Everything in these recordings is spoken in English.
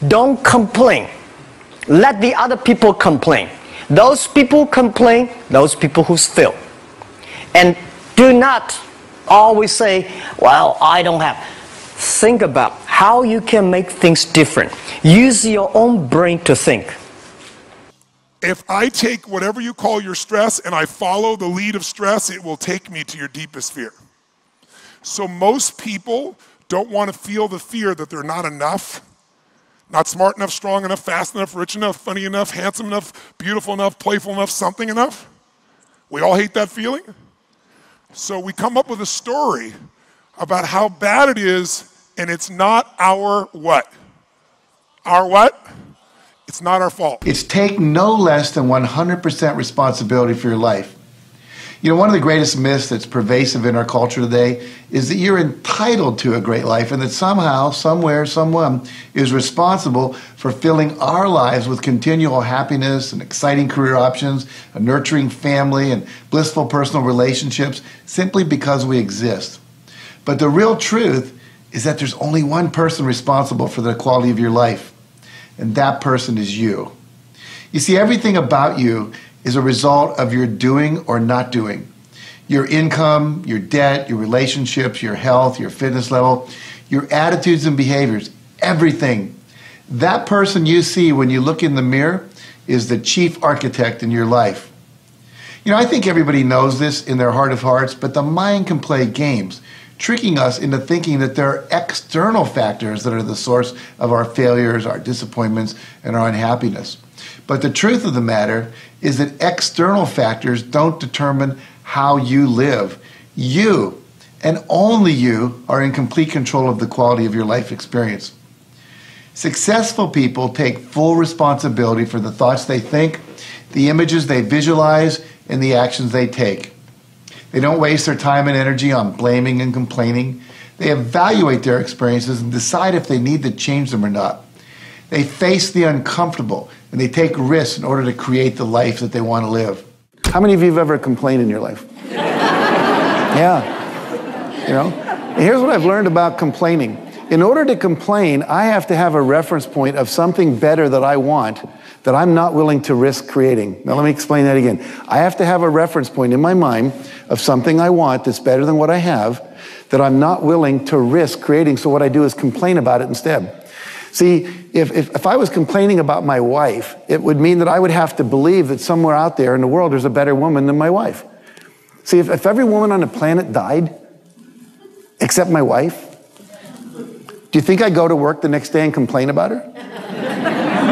Don't complain. Let the other people complain. Those people complain, those people who fail. And do not always say, well, I don't have. Think about how you can make things different. Use your own brain to think. If I take whatever you call your stress and I follow the lead of stress, it will take me to your deepest fear. So most people don't want to feel the fear that they're not enough, not smart enough, strong enough, fast enough, rich enough, funny enough, handsome enough, beautiful enough, playful enough, something enough. We all hate that feeling. So we come up with a story about how bad it is, and it's not our what? Our what? It's not our fault. It's take no less than 100% responsibility for your life. You know, one of the greatest myths that's pervasive in our culture today is that you're entitled to a great life and that somehow, somewhere, someone is responsible for filling our lives with continual happiness and exciting career options, a nurturing family, and blissful personal relationships simply because we exist. But the real truth is that there's only one person responsible for the quality of your life, and that person is you. You see, everything about you is a result of your doing or not doing. Your income, your debt, your relationships, your health, your fitness level, your attitudes and behaviors, everything. That person you see when you look in the mirror is the chief architect in your life. You know, I think everybody knows this in their heart of hearts, but the mind can play games, tricking us into thinking that there are external factors that are the source of our failures, our disappointments, and our unhappiness. But the truth of the matter is that external factors don't determine how you live. You, and only you, are in complete control of the quality of your life experience. Successful people take full responsibility for the thoughts they think, the images they visualize, and the actions they take. They don't waste their time and energy on blaming and complaining. They evaluate their experiences and decide if they need to change them or not. They face the uncomfortable and they take risks in order to create the life that they want to live. How many of you have ever complained in your life? Yeah. You know? And here's what I've learned about complaining. In order to complain, I have to have a reference point of something better that I want that I'm not willing to risk creating. Now let me explain that again. I have to have a reference point in my mind of something I want that's better than what I have that I'm not willing to risk creating, so what I do is complain about it instead. See, if I was complaining about my wife, it would mean that I would have to believe that somewhere out there in the world there's a better woman than my wife. See, if every woman on the planet died, except my wife, do you think I'd go to work the next day and complain about her?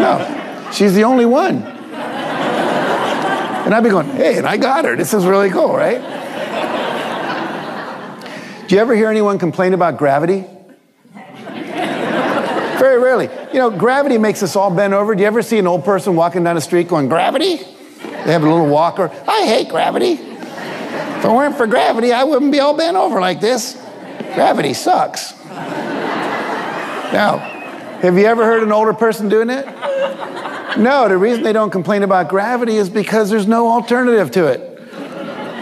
No, she's the only one. And I'd be going, hey, and I got her. This is really cool, right? Do you ever hear anyone complain about gravity? Very rarely. You know, gravity makes us all bend over. Do you ever see an old person walking down the street going, gravity? They have a little walker. I hate gravity. If it weren't for gravity, I wouldn't be all bent over like this. Gravity sucks. Now, have you ever heard an older person doing it? No, the reason they don't complain about gravity is because there's no alternative to it.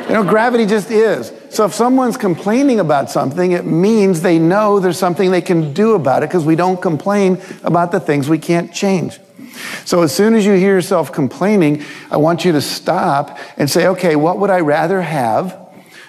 You know, gravity just is. So if someone's complaining about something, it means they know there's something they can do about it, because we don't complain about the things we can't change. So as soon as you hear yourself complaining, I want you to stop and say, okay, what would I rather have?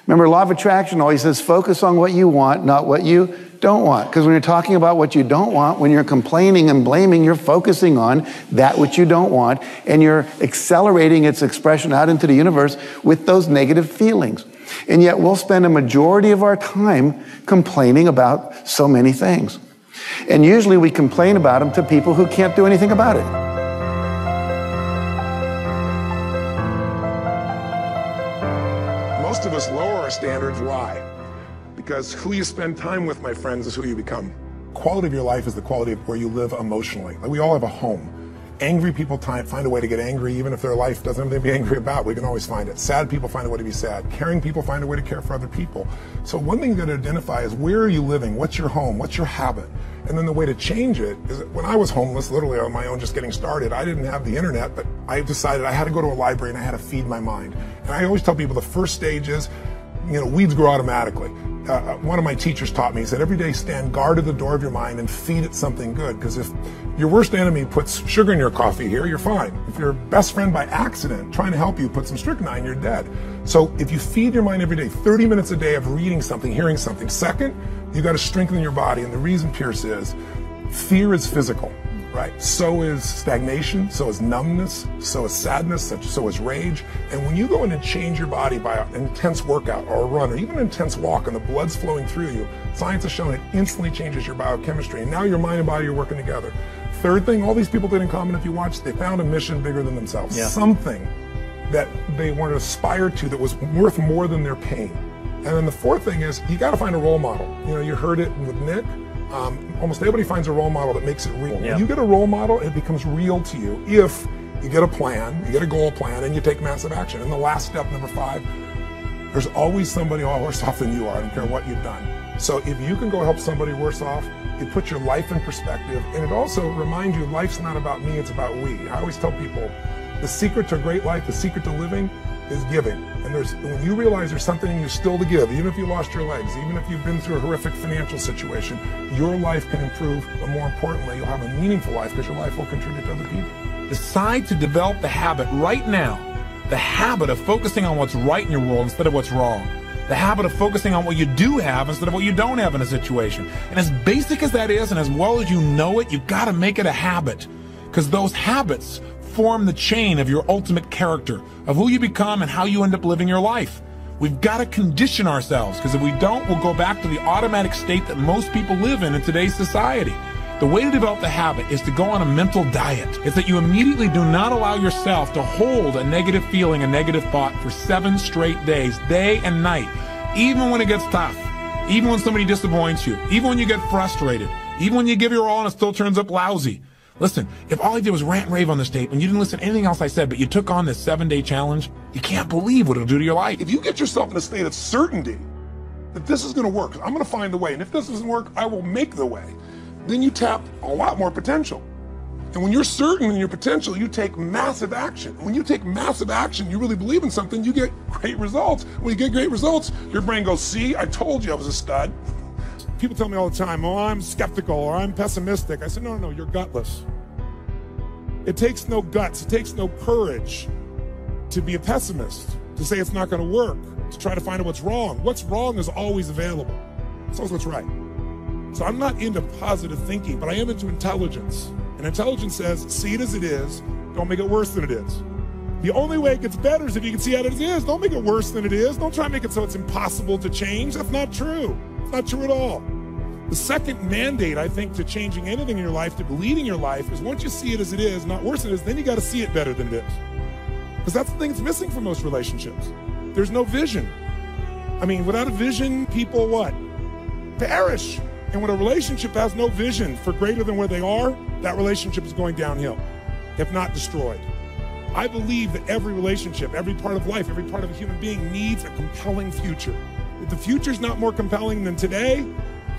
Remember, law of attraction always says focus on what you want, not what you don't want. Because when you're talking about what you don't want, when you're complaining and blaming, you're focusing on that which you don't want, and you're accelerating its expression out into the universe with those negative feelings. And yet we'll spend a majority of our time complaining about so many things. And usually we complain about them to people who can't do anything about it. Most of us lower our standards. Why? Because who you spend time with, my friends, is who you become. Quality of your life is the quality of where you live emotionally. Like, we all have a home. Angry people find a way to get angry, even if their life doesn't have anything to be angry about. We can always find it. Sad people find a way to be sad. Caring people find a way to care for other people. So one thing you got to identify is, where are you living? What's your home? What's your habit? And then the way to change it is that when I was homeless, literally on my own, just getting started, I didn't have the internet, but I decided I had to go to a library and I had to feed my mind. And I always tell people the first stage is, weeds grow automatically. One of my teachers taught me, he said, every day stand guard at the door of your mind and feed it something good. Because if Your worst enemy puts sugar in your coffee here, you're fine. If your best friend by accident trying to help you puts some strychnine, you're dead. So if you feed your mind every day, 30 minutes a day of reading something, hearing something. Second, you got to strengthen your body. And the reason, Pierce, is fear is physical, right? So is stagnation, so is numbness, so is sadness, so is rage. And when you go in and change your body by an intense workout or a run or even an intense walk and the blood's flowing through you, science has shown it instantly changes your biochemistry. And now your mind and body are working together. Third thing, all these people did in common, if you watch, they found a mission bigger than themselves. Yeah. Something that they want to aspire to that was worth more than their pain. And then the fourth thing is, you got to find a role model. You know, you heard it with Nick. Almost everybody finds a role model that makes it real. Yeah. When you get a role model, it becomes real to you if you get a plan, you get a goal plan, and you take massive action. And the last step, number 5, there's always somebody worse off than you are. I don't care what you've done. So if you can go help somebody worse off, it puts your life in perspective, and it also reminds you life's not about me, it's about we. I always tell people, the secret to a great life, the secret to living is giving. And when you realize there's something in you still to give, even if you lost your legs, even if you've been through a horrific financial situation, your life can improve, but more importantly, you'll have a meaningful life because your life will contribute to other people. Decide to develop the habit right now, the habit of focusing on what's right in your world instead of what's wrong. The habit of focusing on what you do have instead of what you don't have in a situation. And as basic as that is, and as well as you know it, you've got to make it a habit. Because those habits form the chain of your ultimate character, of who you become and how you end up living your life. We've got to condition ourselves, because if we don't, we'll go back to the automatic state that most people live in today's society. The way to develop the habit is to go on a mental diet. It's that you immediately do not allow yourself to hold a negative feeling, a negative thought for 7 straight days, day and night, even when it gets tough, even when somebody disappoints you, even when you get frustrated, even when you give your all and it still turns up lousy. Listen, if all I did was rant and rave on this tape and you didn't listen to anything else I said, but you took on this 7-day challenge, you can't believe what it'll do to your life. If you get yourself in a state of certainty that this is going to work, I'm going to find the way, and if this doesn't work, I will make the way, then you tap a lot more potential. And when you're certain in your potential, you take massive action. When you take massive action, you really believe in something, you get great results. When you get great results, your brain goes, see, I told you I was a stud. People tell me all the time, oh, I'm skeptical or I'm pessimistic. I said, no, you're gutless. It takes no guts, it takes no courage to be a pessimist, to say it's not going to work, to try to find out what's wrong. What's wrong is always available. It's always what's right. So I'm not into positive thinking, but I am into intelligence. And intelligence says, see it as it is, don't make it worse than it is. The only way it gets better is if you can see it as it is. Don't make it worse than it is. Don't try to make it so it's impossible to change. That's not true. It's not true at all. The second mandate, I think, to changing anything in your life, to leading your life, is once you see it as it is, not worse than it is, then you got to see it better than it is. Because that's the thing that's missing from most relationships. There's no vision. I mean, without a vision, people what? Perish. And when a relationship has no vision for greater than where they are, that relationship is going downhill, if not destroyed. I believe that every relationship, every part of life, every part of a human being needs a compelling future. If the future's not more compelling than today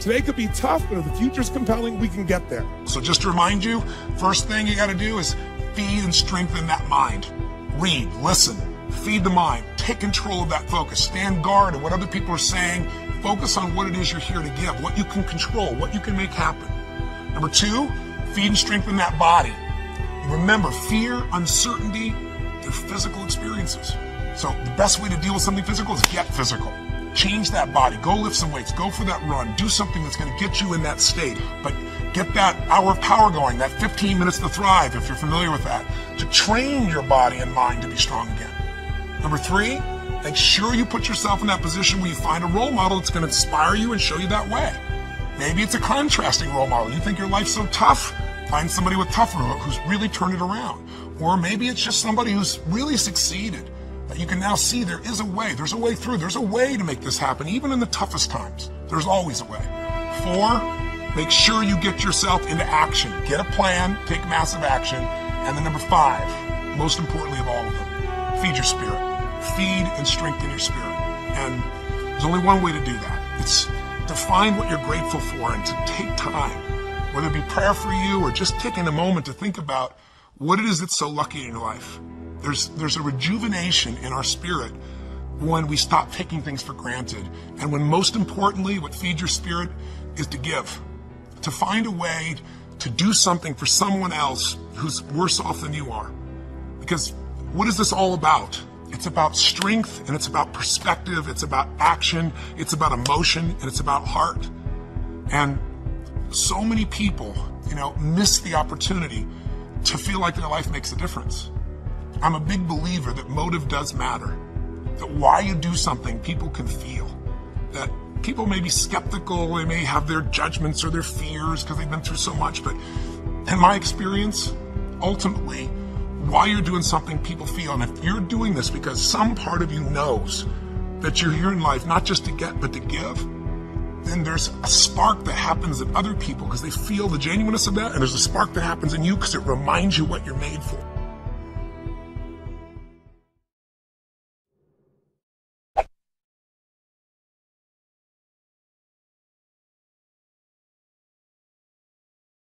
could be tough, but if the future's compelling, we can get there. So just to remind you, first thing you got to do is feed and strengthen that mind. Read, listen, feed the mind, take control of that focus, stand guard at what other people are saying, focus on what it is you're here to give, what you can control, what you can make happen. Number 2, feed and strengthen that body. Remember, fear, uncertainty, they're physical experiences. So the best way to deal with something physical is get physical. Change that body, go lift some weights, go for that run, do something that's going to get you in that state. But get that hour of power going, that 15 minutes to thrive, if you're familiar with that, to train your body and mind to be strong again. Number 3, make sure you put yourself in that position where you find a role model that's going to inspire you and show you that way. Maybe it's a contrasting role model. You think your life's so tough? Find somebody with tougher who's really turned it around. Or maybe it's just somebody who's really succeeded, that you can now see there is a way. There's a way through. There's a way to make this happen, even in the toughest times. There's always a way. 4, make sure you get yourself into action. Get a plan, take massive action. And then number 5, most importantly of all of them, feed your spirit. Feed and strengthen your spirit. And there's only one way to do that. It's to find what you're grateful for and to take time, whether it be prayer for you or just taking a moment to think about what it is that's so lucky in your life. There's a rejuvenation in our spirit when we stop taking things for granted. And when most importantly, what feeds your spirit is to give, to find a way to do something for someone else who's worse off than you are. Because what is this all about? It's about strength, and it's about perspective, it's about action, it's about emotion, and it's about heart. And so many people, miss the opportunity to feel like their life makes a difference. I'm a big believer that motive does matter, that why you do something people can feel, that people may be skeptical, they may have their judgments or their fears because they've been through so much, but in my experience, ultimately, why you're doing something people feel. And if you're doing this because some part of you knows that you're here in life not just to get but to give, then there's a spark that happens in other people because they feel the genuineness of that, and there's a spark that happens in you because it reminds you what you're made for.